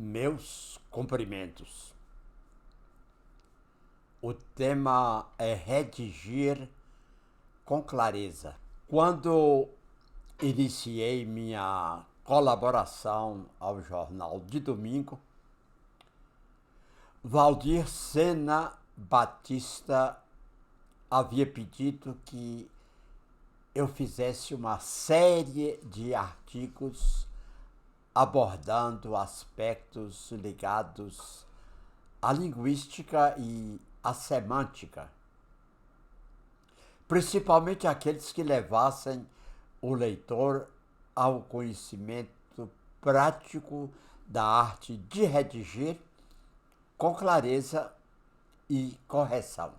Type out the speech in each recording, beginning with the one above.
Meus cumprimentos. O tema é redigir com clareza. Quando iniciei minha colaboração ao Jornal de Domingo, Valdir Sena Batista havia pedido que eu fizesse uma série de artigos abordando aspectos ligados à linguística e à semântica, principalmente aqueles que levassem o leitor ao conhecimento prático da arte de redigir com clareza e correção.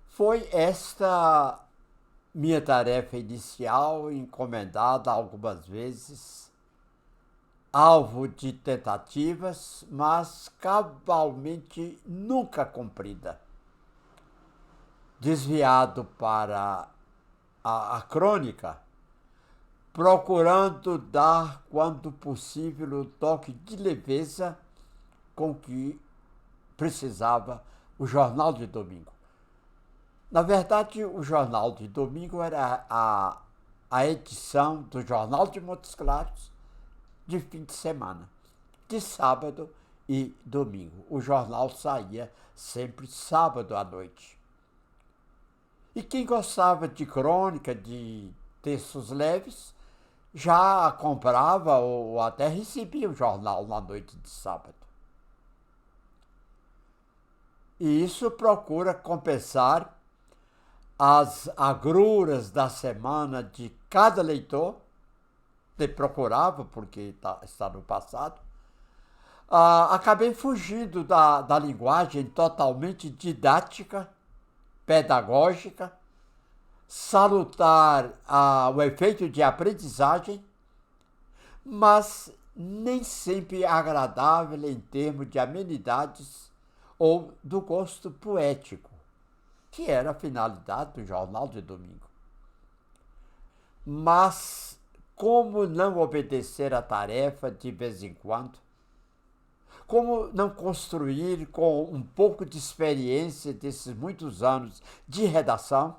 Foi esta minha tarefa inicial, encomendada algumas vezes, alvo de tentativas, mas cabalmente nunca cumprida. Desviado para a crônica, procurando dar, quando possível, o toque de leveza com que precisava o Jornal de Domingo. Na verdade, o Jornal de Domingo era a edição do Jornal de Montes Claros de fim de semana, de sábado e domingo. O jornal saía sempre sábado à noite. E quem gostava de crônica, de textos leves, já comprava ou até recebia o jornal na noite de sábado. E isso procura compensar as agruras da semana de cada leitor, te procurava porque está no passado. Acabei fugindo da linguagem totalmente didática, pedagógica, salutar o efeito de aprendizagem, mas nem sempre agradável em termos de amenidades ou do gosto poético, que era a finalidade do Jornal de Domingo. Mas como não obedecer à tarefa de vez em quando? Como não construir com um pouco de experiência desses muitos anos de redação,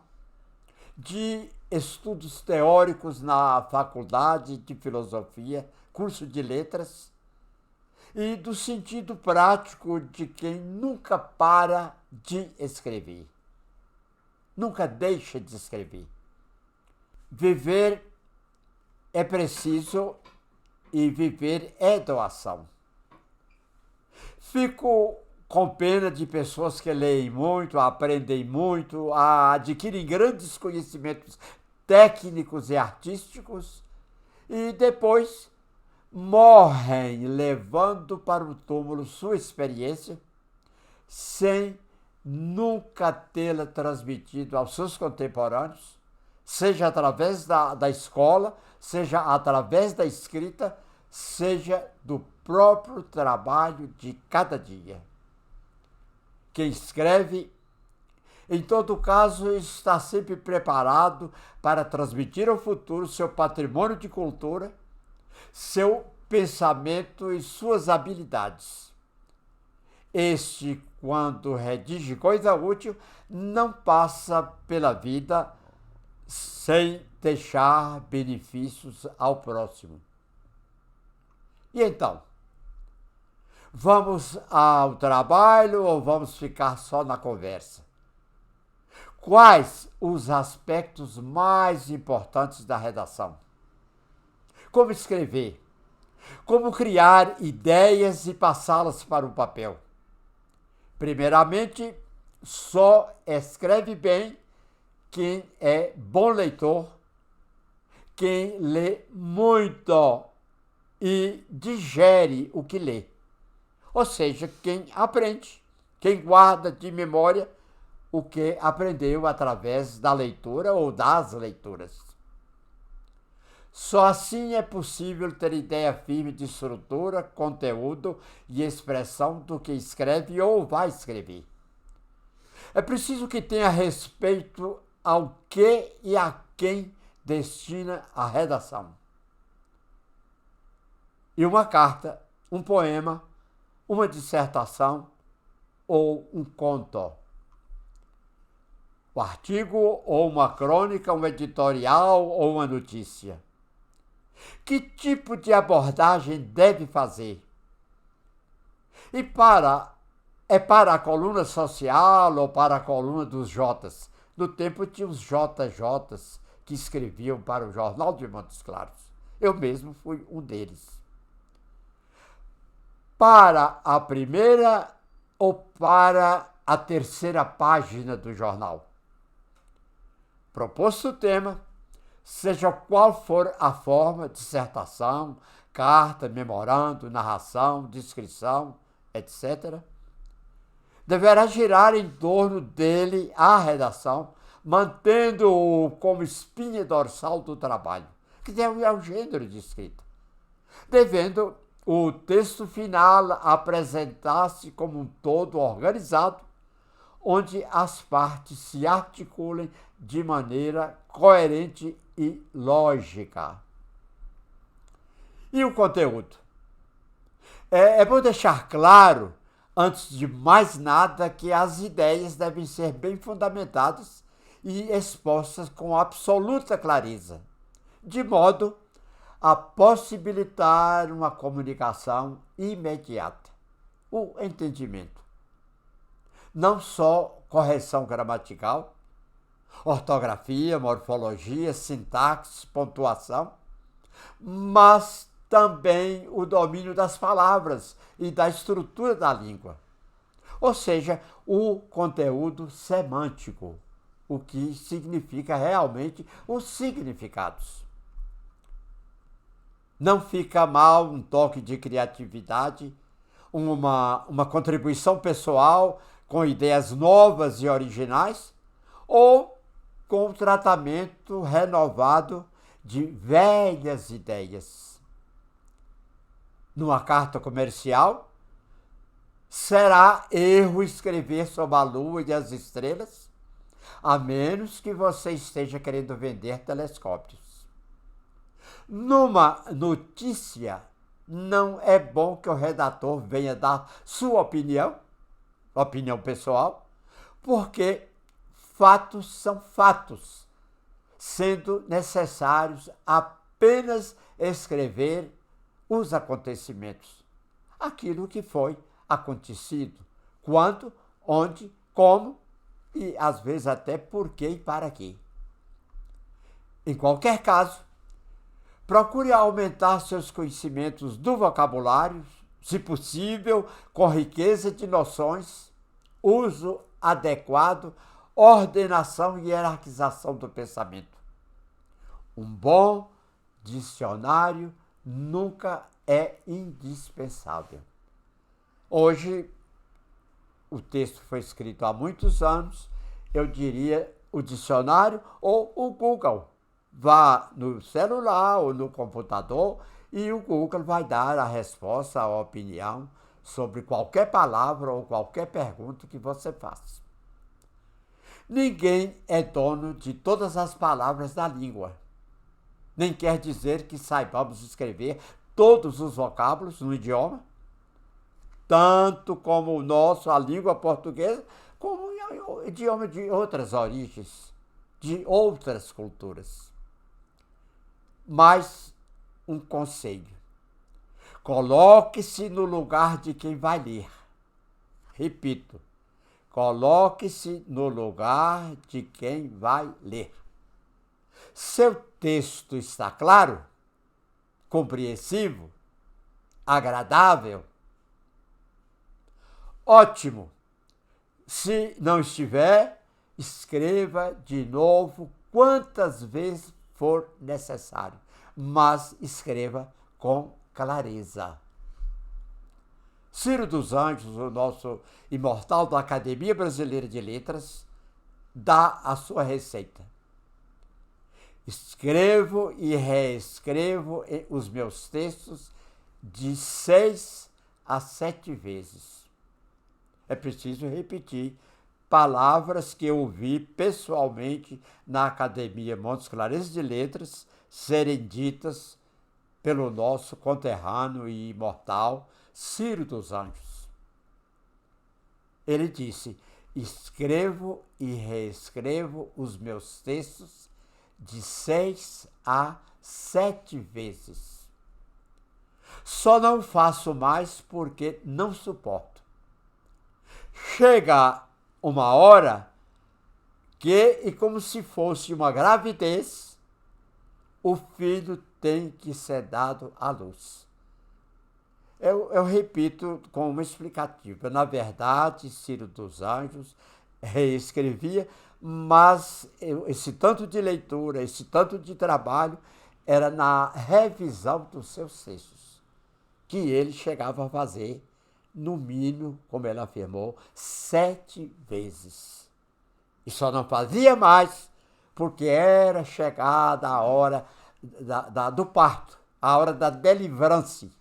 de estudos teóricos na faculdade de filosofia, curso de letras, e do sentido prático de quem nunca para de escrever? Nunca deixa de escrever. Viver é preciso e viver é doação. Fico com pena de pessoas que leem muito, aprendem muito, adquirem grandes conhecimentos técnicos e artísticos e depois morrem levando para o túmulo sua experiência sem nunca tê-la transmitido aos seus contemporâneos, seja através da escola, seja através da escrita, seja do próprio trabalho de cada dia. Quem escreve, em todo caso, está sempre preparado para transmitir ao futuro seu patrimônio de cultura, seu pensamento e suas habilidades. Este, quando redige coisa útil, não passa pela vida sem deixar benefícios ao próximo. E então, vamos ao trabalho ou vamos ficar só na conversa? Quais os aspectos mais importantes da redação? Como escrever? Como criar ideias e passá-las para o papel? Primeiramente, só escreve bem quem é bom leitor, quem lê muito e digere o que lê. Ou seja, quem aprende, quem guarda de memória o que aprendeu através da leitura ou das leituras. Só assim é possível ter ideia firme de estrutura, conteúdo e expressão do que escreve ou vai escrever. É preciso que tenha respeito ao que e a quem destina a redação. e uma carta, um poema, uma dissertação ou um conto. O artigo ou uma crônica, um editorial ou uma notícia. Que tipo de abordagem deve fazer? E é para a coluna social ou para a coluna dos Jotas? No tempo tinha os JJs que escreviam para o Jornal de Montes Claros. Eu mesmo fui um deles. Para a primeira ou para a terceira página do jornal? Proposto o tema, seja qual for a forma, dissertação, carta, memorando, narração, descrição, etc., deverá girar em torno dele a redação, mantendo-o como espinha dorsal do trabalho, que é o gênero de escrita, devendo o texto final apresentar-se como um todo organizado, onde as partes se articulem de maneira coerente e lógica. E o conteúdo? É bom deixar claro, antes de mais nada, que as ideias devem ser bem fundamentadas e expostas com absoluta clareza, de modo a possibilitar uma comunicação imediata, o entendimento. Não só correção gramatical, ortografia, morfologia, sintaxe, pontuação, mas também o domínio das palavras e da estrutura da língua. Ou seja, o conteúdo semântico, o que significa realmente os significados. Não fica mal um toque de criatividade, uma contribuição pessoal com ideias novas e originais, ou com o tratamento renovado de velhas ideias. Numa carta comercial, será erro escrever sobre a lua e as estrelas, a menos que você esteja querendo vender telescópios. Numa notícia, não é bom que o redator venha dar sua opinião pessoal, porque fatos são fatos, sendo necessários apenas escrever os acontecimentos, aquilo que foi acontecido, quando, onde, como e às vezes até por quê e para quê. Em qualquer caso, procure aumentar seus conhecimentos do vocabulário, se possível, com riqueza de noções, uso adequado, ordenação e hierarquização do pensamento. Um bom dicionário nunca é indispensável. Hoje, o texto foi escrito há muitos anos, eu diria o dicionário ou o Google. Vá no celular ou no computador e o Google vai dar a resposta, a opinião sobre qualquer palavra ou qualquer pergunta que você faça. Ninguém é dono de todas as palavras da língua. Nem quer dizer que saibamos escrever todos os vocábulos no idioma, tanto como o nosso, a língua portuguesa, como o idioma de outras origens, de outras culturas. Mas um conselho: coloque-se no lugar de quem vai ler. Repito, coloque-se no lugar de quem vai ler. Seu texto está claro, compreensivo, agradável? Ótimo! Se não estiver, escreva de novo quantas vezes for necessário, mas escreva com clareza. Ciro dos Anjos, o nosso imortal da Academia Brasileira de Letras, dá a sua receita. Escrevo e reescrevo os meus textos de 6 a 7 vezes. É preciso repetir palavras que eu ouvi pessoalmente na Academia Montes Claros de Letras serem ditas pelo nosso conterrâneo e imortal Ciro dos Anjos. Ele disse: escrevo e reescrevo os meus textos de 6 a 7 vezes. Só não faço mais porque não suporto. Chega uma hora que, e como se fosse uma gravidez, o filho tem que ser dado à luz. Eu repito com uma explicativa. Na verdade, Ciro dos Anjos reescrevia, mas esse tanto de leitura, esse tanto de trabalho, era na revisão dos seus textos, que ele chegava a fazer, no mínimo, como ele afirmou, 7 vezes. E só não fazia mais porque era chegada a hora do parto, a hora da delivrance,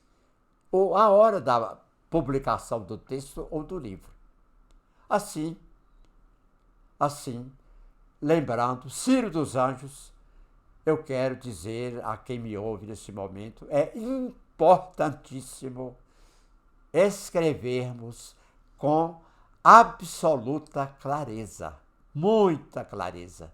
ou a hora da publicação do texto ou do livro. Assim, lembrando Ciro dos Anjos, eu quero dizer a quem me ouve nesse momento, é importantíssimo escrevermos com absoluta clareza, muita clareza.